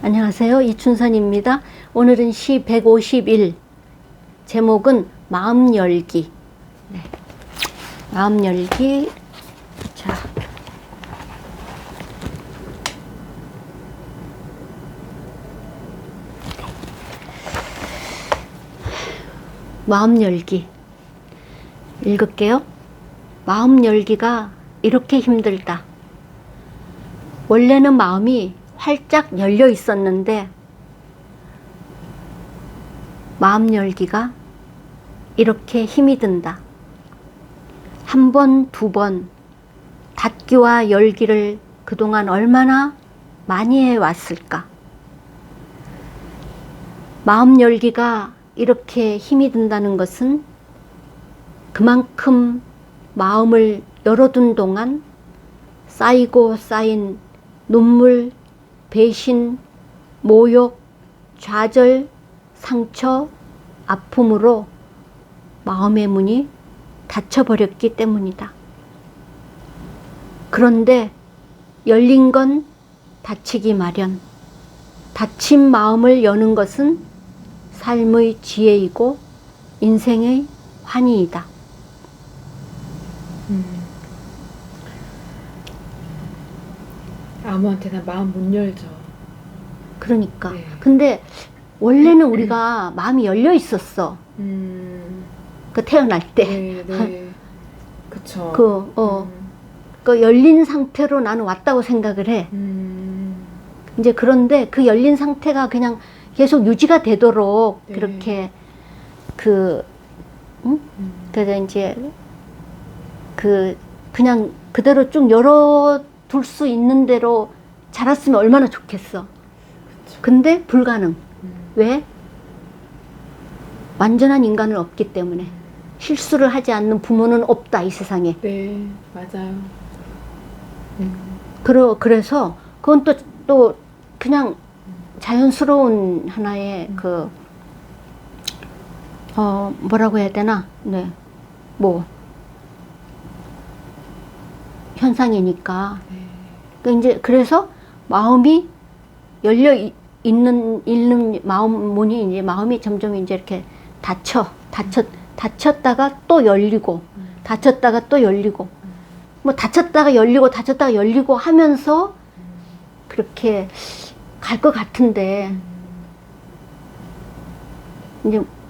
안녕하세요. 이춘선입니다. 오늘은 시 151, 제목은 마음 열기. 네. 마음 열기. 자, 마음 열기 읽을게요. 마음 열기가 이렇게 힘들다. 원래는 마음이 활짝 열려 있었는데 마음 열기가 이렇게 힘이 든다. 한 번, 두 번 닫기와 열기를 그동안 얼마나 많이 해왔을까. 마음 열기가 이렇게 힘이 든다는 것은 그만큼 마음을 열어둔 동안 쌓이고 쌓인 눈물, 배신, 모욕, 좌절, 상처, 아픔으로 마음의 문이 닫혀버렸기 때문이다. 그런데 열린 건 닫히기 마련. 닫힌 마음을 여는 것은 삶의 지혜이고 인생의 환희이다. 아무한테나 마음 못 열죠. 그러니까. 네. 근데 원래는 우리가 마음이 열려 있었어. 그 태어날 때. 네. 그쵸. 그 열린 상태로 나는 왔다고 생각을 해. 이제 그런데 그 열린 상태가 그냥 계속 유지가 되도록 네. 그렇게 그래서 이제 그냥 그대로 쭉 열어둘 수 있는 대로 자랐으면 얼마나 좋겠어. 그쵸. 근데 불가능. 왜? 완전한 인간은 없기 때문에. 실수를 하지 않는 부모는 없다, 이 세상에. 네, 맞아요. 그래서 그건 또 그냥 자연스러운 하나의 뭐라고 해야 되나? 네. 현상이니까. 네. 그래서 마음이 열려 있는 마음 문이 이제 마음이 점점 이제 이렇게 닫혔다가 또 열리고, 닫혔다가 또 열리고, 뭐 닫혔다가 열리고 하면서 그렇게 갈 것 같은데,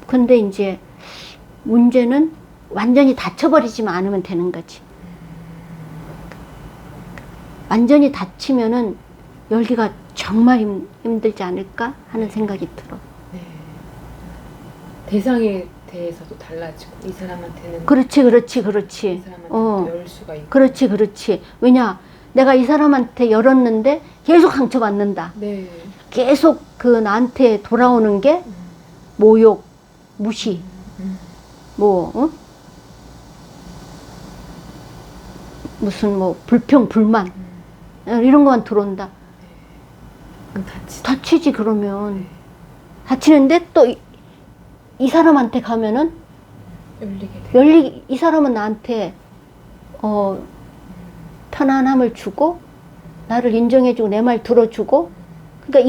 근데 이제 문제는 완전히 닫혀버리지만 않으면 되는 거지. 완전히 닫히면은 열기가 정말 힘들지 않을까 하는 생각이 들어. 네. 대상에 대해서도 달라지고 이 사람한테는 그렇지. 이 사람한테 열 수가 있고. 그렇지. 왜냐? 내가 이 사람한테 열었는데 계속 상처받는다. 네. 계속 나한테 돌아오는 게 모욕, 무시, 무슨 불평, 불만 이런 것만 들어온다. 그럼 다치지 그러면. 네. 다치는데 또 이 사람한테 가면은 열리게 돼. 이 사람은 나한테 편안함을 주고 나를 인정해주고 내 말 들어주고. 그러니까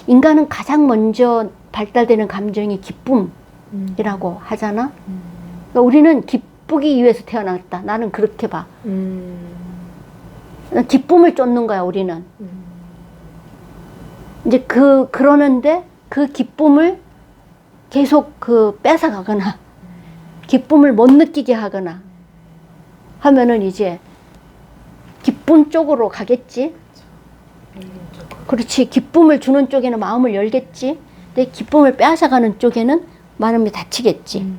인간은 가장 먼저 발달되는 감정이 기쁨이라고 하잖아. 그러니까 우리는 기쁘기 위해서 태어났다. 나는 그렇게 봐. 기쁨을 쫓는 거야, 우리는. 이제 그러는데 그 기쁨을 계속 뺏어가거나 기쁨을 못 느끼게 하거나 하면은 이제 기쁨 쪽으로 가겠지. 그렇지. 기쁨을 주는 쪽에는 마음을 열겠지. 근데 기쁨을 빼앗아가는 쪽에는 마음이 닫히겠지.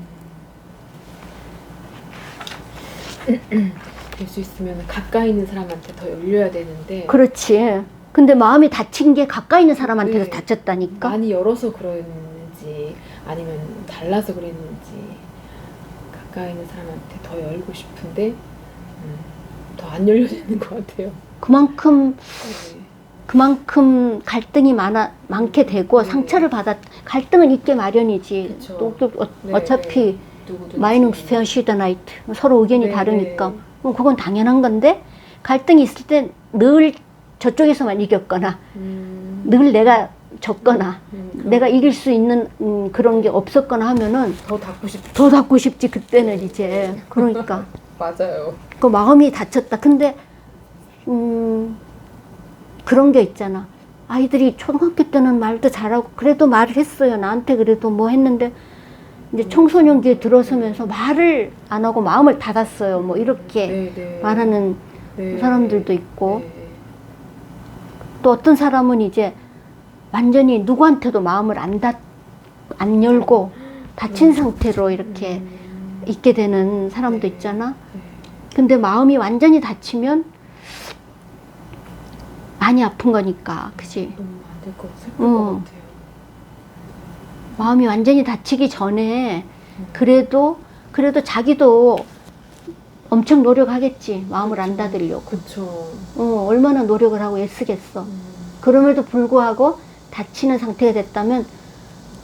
될 수 있으면 가까이 있는 사람한테 더 열려야 되는데. 그렇지. 근데 마음이 닫힌 게 가까이 있는 사람한테도 네. 닫혔다니까. 많이 열어서 그랬는지 아니면 달라서 그랬는지 가까이 있는 사람한테 더 열고 싶은데 더 안 열려야 되는 것 같아요. 그만큼 갈등이 많게 되고. 네. 상처를 갈등은 있게 마련이지. 그쵸. 또 네, 어차피 누구든지. 마이너스 페어 시더 나이트 서로 의견이 네, 다르니까 그건 당연한 건데, 갈등이 있을 때 늘 저쪽에서만 이겼거나 늘 내가 졌거나 내가 이길 수 있는 그런 게 없었거나 하면은 더 닫고 싶지 그때는 이제. 그러니까 맞아요. 그 마음이 다쳤다. 근데 그런 게 있잖아. 아이들이 초등학교 때는 말도 잘하고 그래도 말을 했어요. 나한테 그래도 뭐 했는데 이제 청소년기에 들어서면서 말을 안 하고 마음을 닫았어요. 뭐 이렇게 말하는 사람들도 있고 또 어떤 사람은 이제 완전히 누구한테도 마음을 안 열고 닫힌 상태로 이렇게 있게 되는 사람도 있잖아. 근데 마음이 완전히 닫히면 많이 아픈 거니까, 그지? 너무 안 될 것, 슬플 것 같아요. 마음이 완전히 닫히기 전에 그래도 자기도 엄청 노력하겠지. 마음을 안 닫으려고. 그쵸. 얼마나 노력을 하고 애쓰겠어. 그럼에도 불구하고 닫히는 상태가 됐다면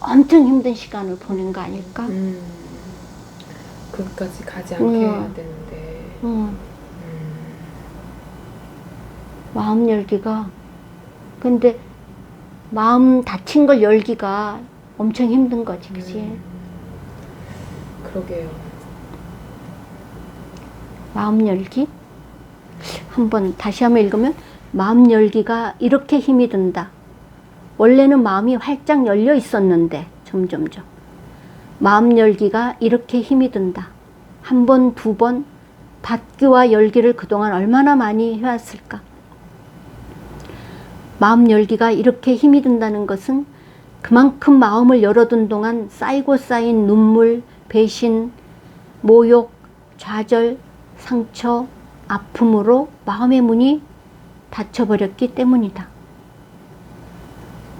엄청 힘든 시간을 보낸 거 아닐까? 거기까지 가지 않게 해야 되는데. 마음 열기가. 근데 마음 닫힌 걸 열기가 엄청 힘든 거지, 그치? 그러게요. 마음 열기? 다시 한번 읽으면 마음 열기가 이렇게 힘이 든다. 원래는 마음이 활짝 열려 있었는데 점점점 마음 열기가 이렇게 힘이 든다. 한 번, 두 번 닫기와 열기를 그동안 얼마나 많이 해왔을까. 마음 열기가 이렇게 힘이 든다는 것은 그만큼 마음을 열어둔 동안 쌓이고 쌓인 눈물, 배신, 모욕, 좌절, 상처, 아픔으로 마음의 문이 닫혀버렸기 때문이다.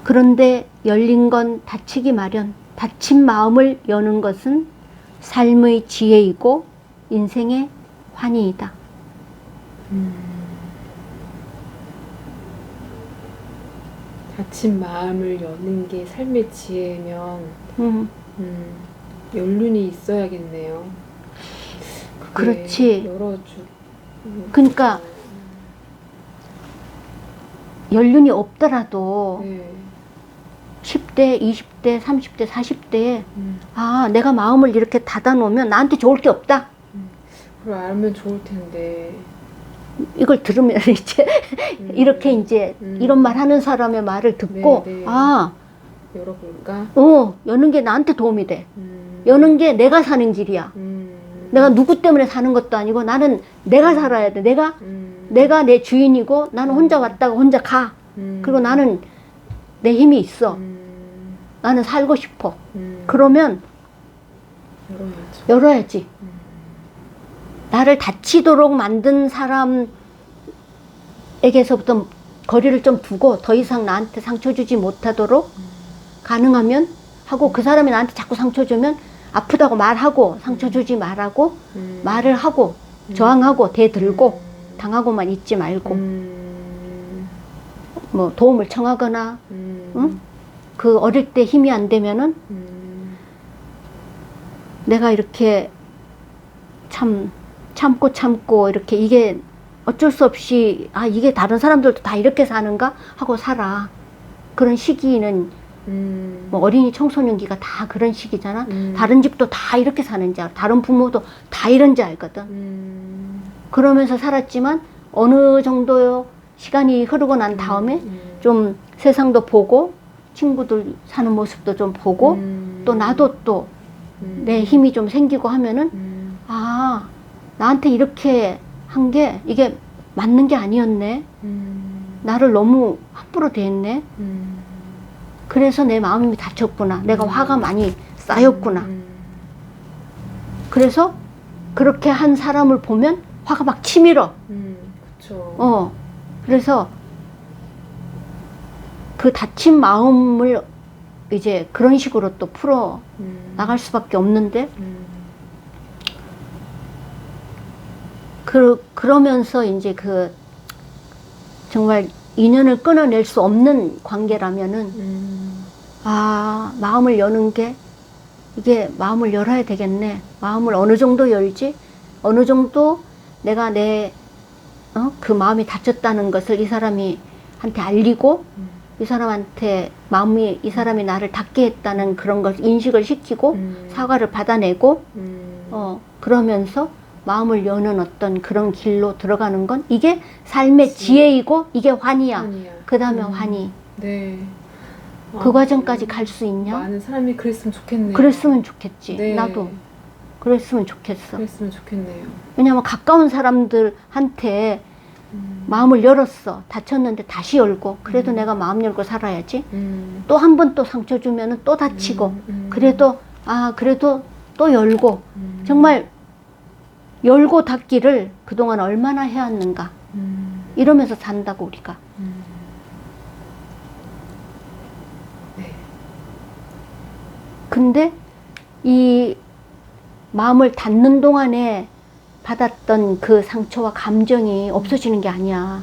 그런데 열린 건 닫히기 마련. 닫힌 마음을 여는 것은 삶의 지혜이고 인생의 환희이다. 닫힌 마음을 여는 게 삶의 지혜면 연륜이 있어야겠네요. 그렇지. 그러니까 연륜이 없더라도 10대, 20대, 30대, 40대에 내가 마음을 이렇게 닫아놓으면 나한테 좋을 게 없다. 그걸 알면 좋을 텐데. 이걸 들으면 이제 이렇게 이제 이런 말 하는 사람의 말을 듣고 열어볼까? 여는 게 나한테 도움이 돼. 여는 게 내가 사는 길이야. 내가 누구 때문에 사는 것도 아니고 나는 내가 살아야 돼. 내가 내 주인이고 나는 혼자 왔다가 혼자 가. 그리고 나는 내 힘이 있어. 나는 살고 싶어. 그러면 열어야지. 나를 다치도록 만든 사람에게서부터 거리를 좀 두고 더 이상 나한테 상처 주지 못하도록 가능하면 하고, 그 사람이 나한테 자꾸 상처 주면 아프다고 말하고 상처 주지 말라고 말을 하고 저항하고 대들고 당하고만 있지 말고 뭐 도움을 청하거나 그 어릴 때 힘이 안 되면은 내가 이렇게 참고 이렇게 이게 어쩔 수 없이 이게 다른 사람들도 다 이렇게 사는가 하고 살아. 그런 시기는 뭐 어린이 청소년기가 다 그런 시기잖아. 다른 집도 다 이렇게 사는지 알아. 다른 부모도 다 이런지 알거든. 그러면서 살았지만 어느 정도 시간이 흐르고 난 다음에 좀 세상도 보고 친구들 사는 모습도 좀 보고 또 나도 또 내 힘이 좀 생기고 하면은 나한테 이렇게 한 게 이게 맞는 게 아니었네. 나를 너무 함부로 대했네. 그래서 내 마음이 다쳤구나. 내가 화가 많이 쌓였구나. 그래서 그렇게 한 사람을 보면 화가 막 치밀어. 그쵸. 그래서 그 다친 마음을 이제 그런 식으로 또 풀어 나갈 수밖에 없는데 그러면서 이제 정말 인연을 끊어낼 수 없는 관계라면은 마음을 여는 게 이게 마음을 열어야 되겠네. 마음을 어느 정도 열지? 어느 정도 내가 그 마음이 다쳤다는 것을 이 사람이 사람한테 알리고 이 사람한테 마음이 이 사람이 나를 닫게 했다는 그런 걸 인식을 시키고 사과를 받아내고 그러면서 마음을 여는 어떤 그런 길로 들어가는 건 이게 삶의 지혜이고 이게 환희야. 그 다음에 환희. 네. 그 과정까지 갈 수 있냐? 많은 사람이 그랬으면 좋겠네요. 그랬으면 좋겠지. 네. 나도 그랬으면 좋겠어. 그랬으면 좋겠네요. 왜냐면 가까운 사람들한테 마음을 열었어. 다쳤는데 다시 열고 그래도 내가 마음 열고 살아야지. 또 한 번 또 상처 주면은 또 다치고 그래도 그래도 또 열고 정말 열고 닫기를 그동안 얼마나 해왔는가 이러면서 산다고 우리가. 네. 근데 이 마음을 닫는 동안에 받았던 그 상처와 감정이 없어지는 게 아니야.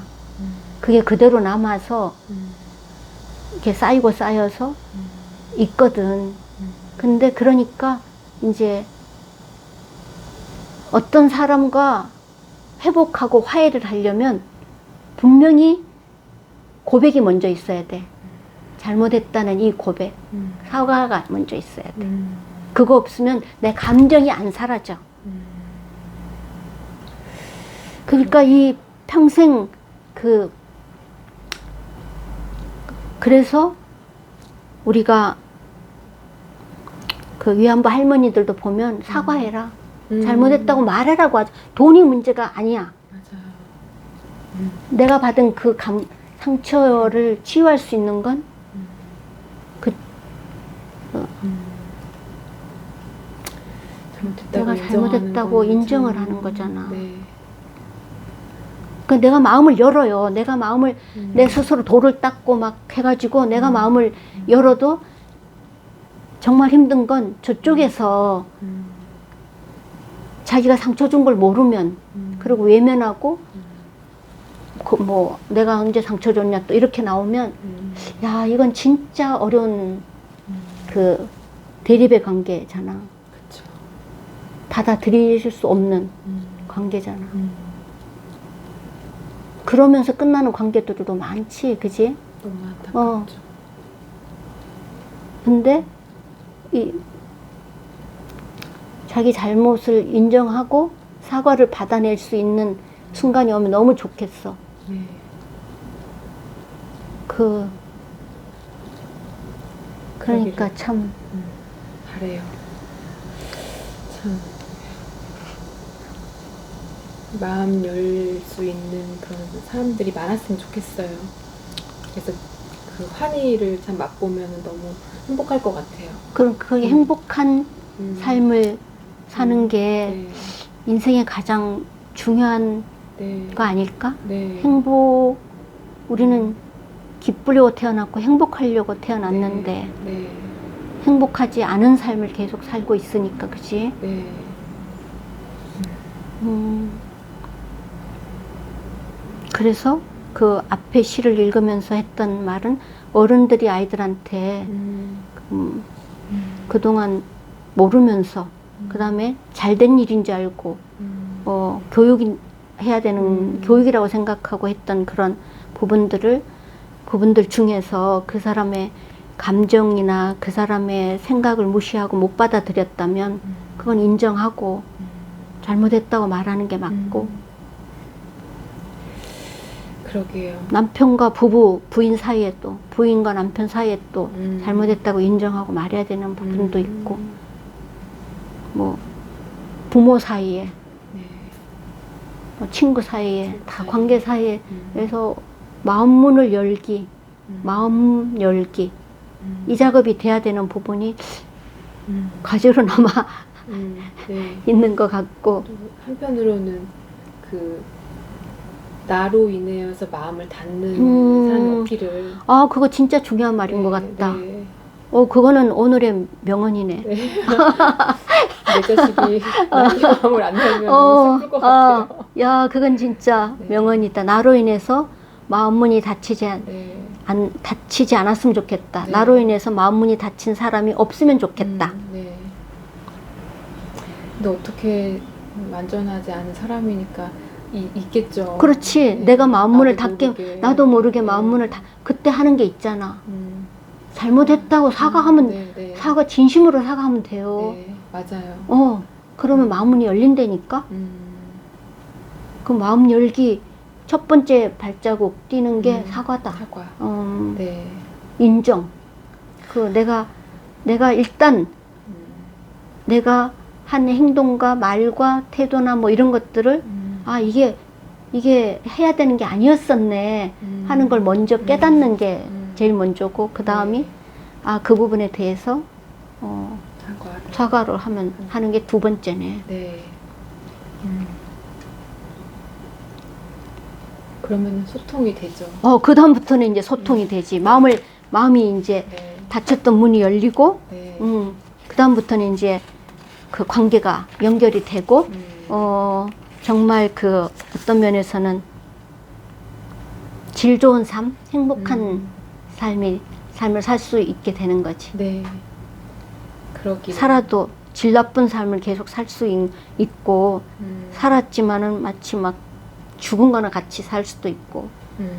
그게 그대로 남아서 이렇게 쌓이고 쌓여서 있거든. 근데 그러니까 이제 어떤 사람과 회복하고 화해를 하려면 분명히 고백이 먼저 있어야 돼. 잘못했다는 이 고백, 사과가 먼저 있어야 돼. 그거 없으면 내 감정이 안 사라져. 그러니까 이 평생 그래서 우리가 그 위안부 할머니들도 보면 사과해라. 잘못했다고 말하라고 하죠. 돈이 문제가 아니야. 맞아요. 내가 받은 그 상처를 치유할 수 있는 건 내가 잘못했다고 인정을 하는 거잖아. 네. 그러니까 내가 마음을 열어요. 내가 마음을 내 스스로 돌을 닦고 막 해가지고 내가 마음을 열어도 정말 힘든 건 저쪽에서 자기가 상처 준 걸 모르면 그리고 외면하고 뭐 내가 언제 상처 줬냐 또 이렇게 나오면 야 이건 진짜 어려운 그 대립의 관계잖아. 그쵸. 받아들이실 수 없는 관계잖아. 그러면서 끝나는 관계들도 많지, 그지? 너무 안타깝죠. 근데 자기 잘못을 인정하고 사과를 받아낼 수 있는 순간이 오면 너무 좋겠어. 네. 그러니까 참 잘해요. 참 마음 열 수 있는 그런 사람들이 많았으면 좋겠어요. 그래서 그 환희를 참 맛보면 너무 행복할 것 같아요. 그럼 그게 행복한 삶을 사는 게 네. 인생의 가장 중요한 네. 거 아닐까? 네. 우리는 기쁘려고 태어났고 행복하려고 태어났는데 네. 행복하지 않은 삶을 계속 살고 있으니까, 그치? 네. 그래서 그 앞에 시를 읽으면서 했던 말은 어른들이 아이들한테 그동안 모르면서 그 다음에 잘된 일인 줄 알고 해야 되는 교육이라고 생각하고 했던 그런 부분들 중에서 그 사람의 감정이나 그 사람의 생각을 무시하고 못 받아들였다면 그건 인정하고 잘못했다고 말하는 게 맞고 그러게요. 남편과 부인 사이에 또 부인과 남편 사이에 또 잘못했다고 인정하고 말해야 되는 부분도 있고 뭐 부모 사이에 네. 뭐 친구 사이에 다 관계 사이에 그래서 마음문을 열기 마음 열기 이 작업이 돼야 되는 부분이 과제로 남아 네. 있는 것 같고 또 한편으로는 그 나로 인해서 마음을 닫는 사람의 어필을 그거 진짜 중요한 말인 것 같다. 네. 그거는 오늘의 명언이네. 네. 내 자식이 나의 마음을 안 열면 너무 슬플 것 같아요. 야, 그건 진짜 네. 명언이다. 나로 인해서 마음문이 닫히지 않았으면 좋겠다. 네. 나로 인해서 마음문이 닫힌 사람이 없으면 좋겠다. 네. 근데 어떻게 완전하지 않은 사람이니까 있겠죠. 그렇지. 네. 내가 마음문을 나도 닫게, 모르게. 나도 모르게 네. 마음문을 그때 하는 게 있잖아. 음. 잘못했다고 사과하면, 네, 네. 진심으로 사과하면 돼요. 네, 맞아요. 그러면 마음문이 열린다니까? 그 마음 열기 첫 번째 발자국 뛰는 게 사과다. 사과. 어, 네. 인정. 내가 일단 내가 한 행동과 말과 태도나 뭐 이런 것들을 이게 해야 되는 게 아니었었네 하는 걸 먼저 깨닫는 게 제일 먼저고, 그 다음이 그 부분에 대해서 사과를 하는 게 두 번째네. 네. 그러면 소통이 되죠. 그 다음부터는 이제 소통이 되지. 마음이 이제 네. 닫혔던 문이 열리고, 네. 그 다음부터는 이제 그 관계가 연결이 되고, 정말 그 어떤 면에서는 질 좋은 삶, 행복한 삶을 살 수 있게 되는 거지. 네. 그러기를. 살아도 질 나쁜 삶을 계속 살 수 있고, 살았지만은 마치 막 죽은 거나 같이 살 수도 있고,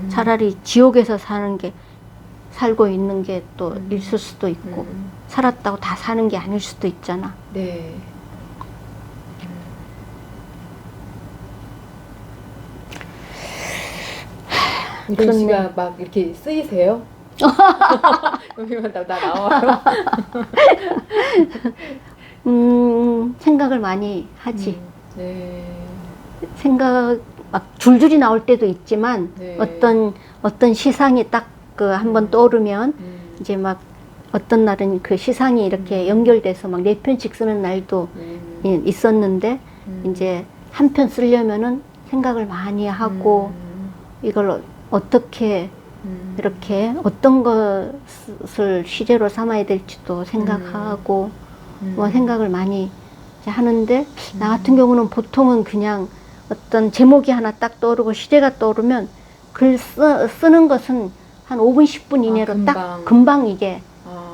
차라리 지옥에서 살고 있는 게 또 있을 수도 있고, 살았다고 다 사는 게 아닐 수도 있잖아. 네. 이런 씨가 막 이렇게 쓰이세요? 여기만 나 나와요. 생각을 많이 하지. 네. 생각 막 줄줄이 나올 때도 있지만, 네. 어떤 시상이 딱 그 한번 떠오르면 이제 막 어떤 날은 그 시상이 이렇게 연결돼서 막 4편씩 쓰는 날도 있었는데, 이제 한 편 쓰려면은 생각을 많이 하고, 이걸 어떻게 이렇게 어떤 것을 시제로 삼아야 될지도 생각하고, 뭐 생각을 많이 이제 하는데, 나 같은 경우는 보통은 그냥 어떤 제목이 하나 딱 떠오르고 시제가 떠오르면 글 쓰는 것은 한 5분, 10분 이내로 딱 금방 이게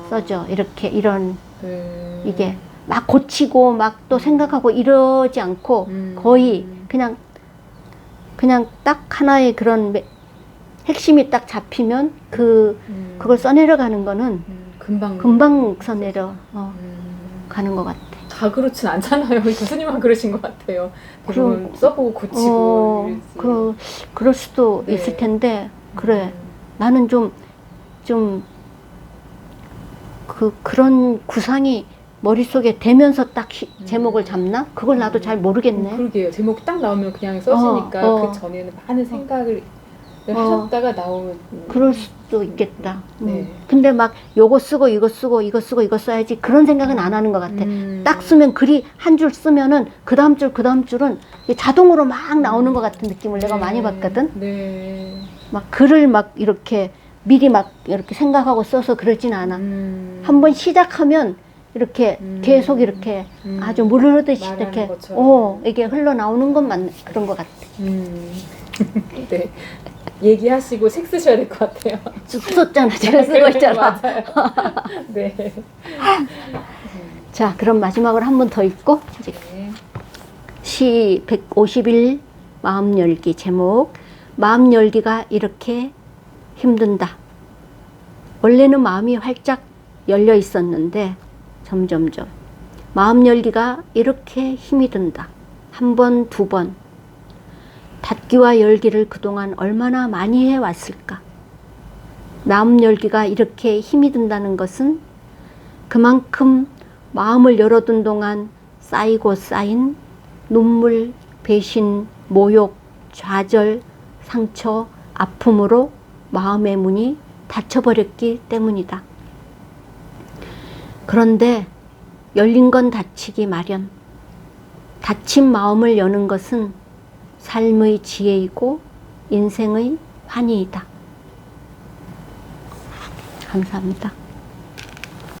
써져. 이런 이게 막 고치고 막 또 생각하고 이러지 않고, 거의 그냥 딱 하나의 그런 핵심이 딱 잡히면 그걸 써내려가는 거는 금방 써내려 가는 것 같아. 다 그렇진 않잖아요. 교수님만 그러신 것 같아요. 대부분 써보고 고치고 그럴 수도 네. 있을 텐데, 그래. 나는 그런 구상이 머릿속에 되면서 딱 제목을 잡나? 그걸 나도 잘 모르겠네. 그러게요. 제목이 딱 나오면 그냥 써지니까 그 전에는 많은 생각을 하셨다가 나오는. 그럴 수도 있겠다. 네. 근데 막 요거 쓰고 이거 쓰고 이거 쓰고 이거 써야지 그런 생각은 안 하는 것 같아. 딱 쓰면 글이 한 줄 쓰면은 그 다음 줄은 자동으로 막 나오는 것 같은 느낌을 내가 많이 받거든. 네. 막 글을 막 이렇게 미리 막 이렇게 생각하고 써서 그러진 않아. 한번 시작하면 이렇게 계속 이렇게 아주 물 흐르듯이 이렇게 이게 흘러나오는 것만 그런 것 같아. 네. 얘기하시고 책 쓰셔야 될 것 같아요. 쭉 썼잖아. 제가 쓰고 있잖아. 맞아요. 네. 자, 그럼 마지막으로 한 번 더 읽고 이제 네. 시 151 마음 열기. 제목, 마음 열기가 이렇게 힘든다. 원래는 마음이 활짝 열려 있었는데 점점점 마음 열기가 이렇게 힘이 든다. 한 번, 두 번. 닫기와 열기를 그동안 얼마나 많이 해왔을까. 마음 열기가 이렇게 힘이 든다는 것은 그만큼 마음을 열어둔 동안 쌓이고 쌓인 눈물, 배신, 모욕, 좌절, 상처, 아픔으로 마음의 문이 닫혀버렸기 때문이다. 그런데 열린 건 닫히기 마련. 닫힌 마음을 여는 것은 삶의 지혜이고 인생의 환희이다. 감사합니다.